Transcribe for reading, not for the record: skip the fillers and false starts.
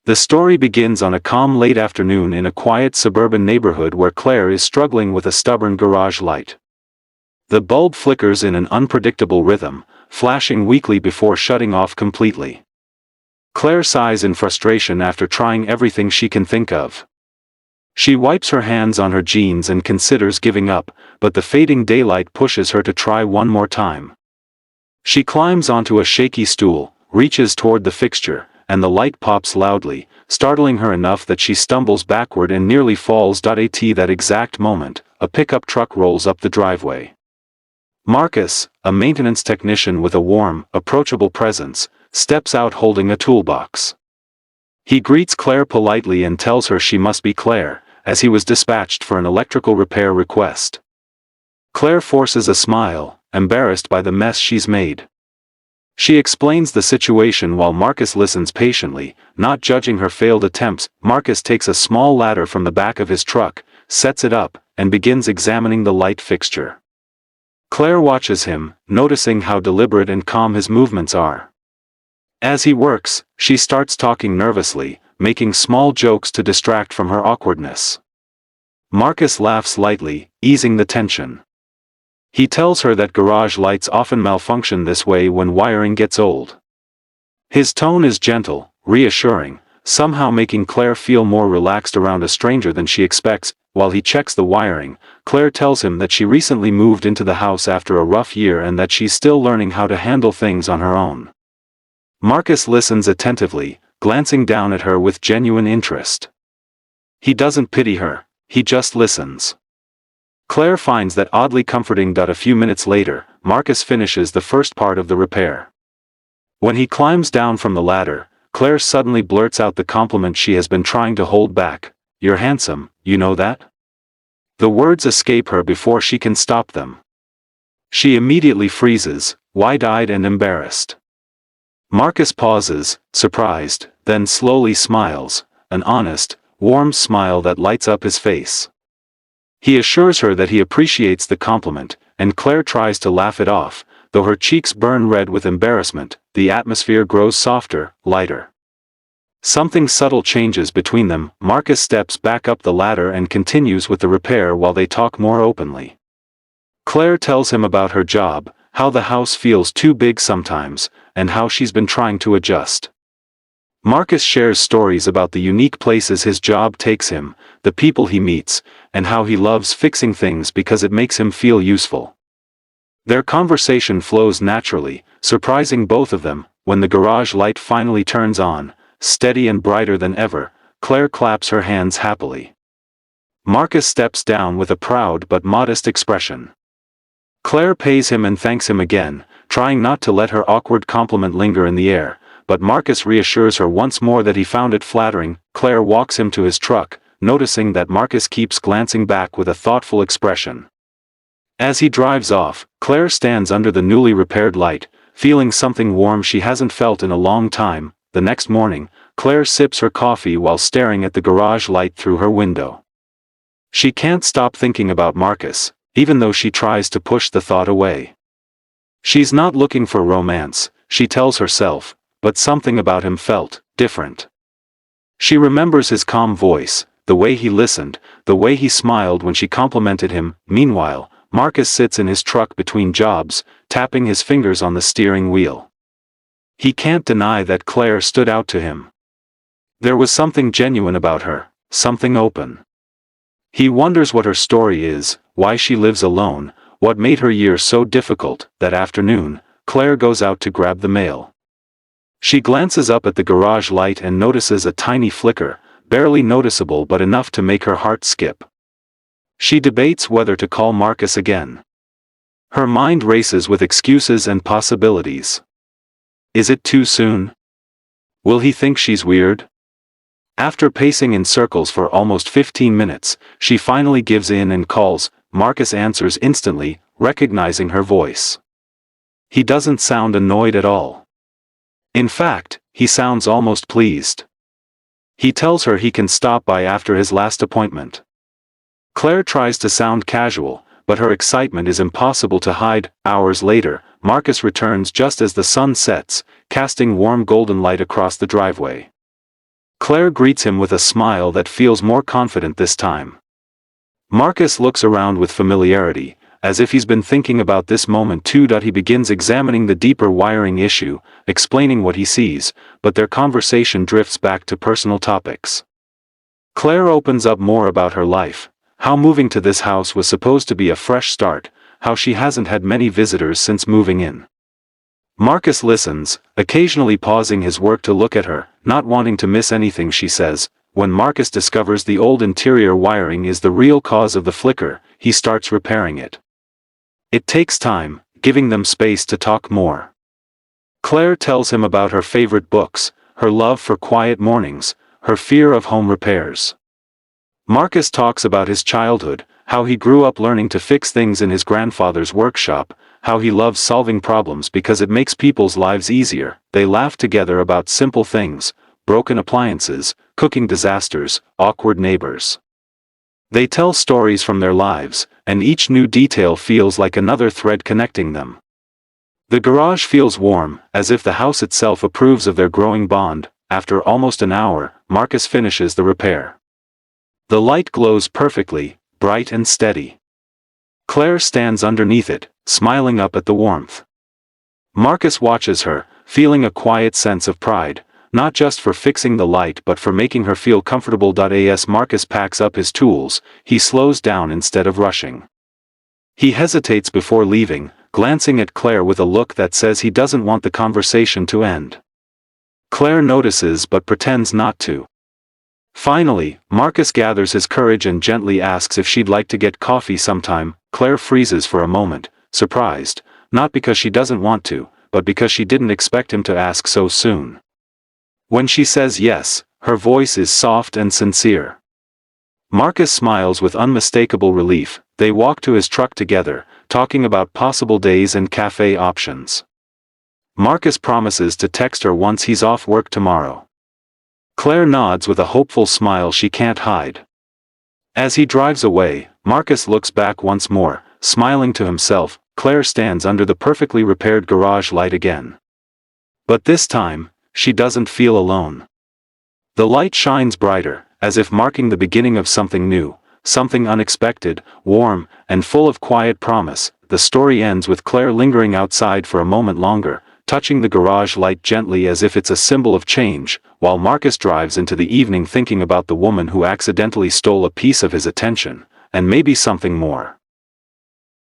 The story begins on a calm late afternoon in a quiet suburban neighborhood where Claire is struggling with a stubborn garage light. The bulb flickers in an unpredictable rhythm, flashing weakly before shutting off completely. Claire sighs in frustration after trying everything she can think of. She wipes her hands on her jeans and considers giving up, but the fading daylight pushes her to try one more time. She climbs onto a shaky stool, reaches toward the fixture, and the light pops loudly, startling her enough that she stumbles backward and nearly falls. At that exact moment, a pickup truck rolls up the driveway. Marcus, a maintenance technician with a warm, approachable presence, steps out holding a toolbox. He greets Claire politely and tells her she must be Claire, as he was dispatched for an electrical repair request. Claire forces a smile, embarrassed by the mess she's made. She explains the situation while Marcus listens patiently, not judging her failed attempts. Marcus takes a small ladder from the back of his truck, sets it up, and begins examining the light fixture. Claire watches him, noticing how deliberate and calm his movements are. As he works, she starts talking nervously, making small jokes to distract from her awkwardness. Marcus laughs lightly, easing the tension. He tells her that garage lights often malfunction this way when wiring gets old. His tone is gentle, reassuring, somehow making Claire feel more relaxed around a stranger than she expects. While he checks the wiring, Claire tells him that she recently moved into the house after a rough year and that she's still learning how to handle things on her own. Marcus listens attentively, glancing down at her with genuine interest. He doesn't pity her, he just listens. Claire finds that oddly comforting. A few minutes later, Marcus finishes the first part of the repair. When he climbs down from the ladder, Claire suddenly blurts out the compliment she has been trying to hold back. "You're handsome, you know that?" The words escape her before she can stop them. She immediately freezes, wide-eyed and embarrassed. Marcus pauses, surprised, then slowly smiles, an honest, warm smile that lights up his face. He assures her that he appreciates the compliment, and Claire tries to laugh it off. Though her cheeks burn red with embarrassment, the atmosphere grows softer, lighter. Something subtle changes between them. Marcus steps back up the ladder and continues with the repair while they talk more openly. Claire tells him about her job, how the house feels too big sometimes, and how she's been trying to adjust. Marcus shares stories about the unique places his job takes him, the people he meets, and how he loves fixing things because it makes him feel useful. Their conversation flows naturally, surprising both of them. When the garage light finally turns on, steady and brighter than ever, Claire claps her hands happily. Marcus steps down with a proud but modest expression. Claire pays him and thanks him again, trying not to let her awkward compliment linger in the air, but Marcus reassures her once more that he found it flattering. Claire walks him to his truck, noticing that Marcus keeps glancing back with a thoughtful expression. As he drives off, Claire stands under the newly repaired light, feeling something warm she hasn't felt in a long time. The next morning, Claire sips her coffee while staring at the garage light through her window. She can't stop thinking about Marcus, even though she tries to push the thought away. She's not looking for romance, she tells herself, but something about him felt different. She remembers his calm voice, the way he listened, the way he smiled when she complimented him. Meanwhile, Marcus sits in his truck between jobs, tapping his fingers on the steering wheel. He can't deny that Claire stood out to him. There was something genuine about her, something open. He wonders what her story is, why she lives alone, what made her year so difficult. That afternoon, Claire goes out to grab the mail. She glances up at the garage light and notices a tiny flicker, barely noticeable but enough to make her heart skip. She debates whether to call Marcus again. Her mind races with excuses and possibilities. Is it too soon? Will he think she's weird? After pacing in circles for almost 15 minutes, she finally gives in and calls. Marcus answers instantly, recognizing her voice. He doesn't sound annoyed at all. In fact, he sounds almost pleased. He tells her he can stop by after his last appointment. Claire tries to sound casual, but her excitement is impossible to hide. Hours later, Marcus returns just as the sun sets, casting warm golden light across the driveway. Claire greets him with a smile that feels more confident this time. Marcus looks around with familiarity, as if he's been thinking about this moment too. He begins examining the deeper wiring issue, explaining what he sees, but their conversation drifts back to personal topics. Claire opens up more about her life, how moving to this house was supposed to be a fresh start, how she hasn't had many visitors since moving in. Marcus listens, occasionally pausing his work to look at her, not wanting to miss anything she says. When Marcus discovers the old interior wiring is the real cause of the flicker, he starts repairing it. It takes time, giving them space to talk more. Claire tells him about her favorite books, her love for quiet mornings, her fear of home repairs. Marcus talks about his childhood, how he grew up learning to fix things in his grandfather's workshop, how he loves solving problems because it makes people's lives easier. They laugh together about simple things, broken appliances, cooking disasters, awkward neighbors. They tell stories from their lives, and each new detail feels like another thread connecting them. The garage feels warm, as if the house itself approves of their growing bond. After almost an hour, Marcus finishes the repair. The light glows perfectly, bright and steady. Claire stands underneath it, smiling up at the warmth. Marcus watches her, feeling a quiet sense of pride, not just for fixing the light but for making her feel comfortable. As Marcus packs up his tools, he slows down instead of rushing. He hesitates before leaving, glancing at Claire with a look that says he doesn't want the conversation to end. Claire notices but pretends not to. Finally, Marcus gathers his courage and gently asks if she'd like to get coffee sometime. Claire freezes for a moment, surprised, not because she doesn't want to, but because she didn't expect him to ask so soon. When she says yes, her voice is soft and sincere. Marcus smiles with unmistakable relief. They walk to his truck together, talking about possible days and cafe options. Marcus promises to text her once he's off work tomorrow. Claire nods with a hopeful smile she can't hide. As he drives away, Marcus looks back once more, smiling to himself. Claire stands under the perfectly repaired garage light again. But this time, she doesn't feel alone. The light shines brighter, as if marking the beginning of something new, something unexpected, warm, and full of quiet promise. The story ends with Claire lingering outside for a moment longer, touching the garage light gently as if it's a symbol of change, while Marcus drives into the evening thinking about the woman who accidentally stole a piece of his attention, and maybe something more.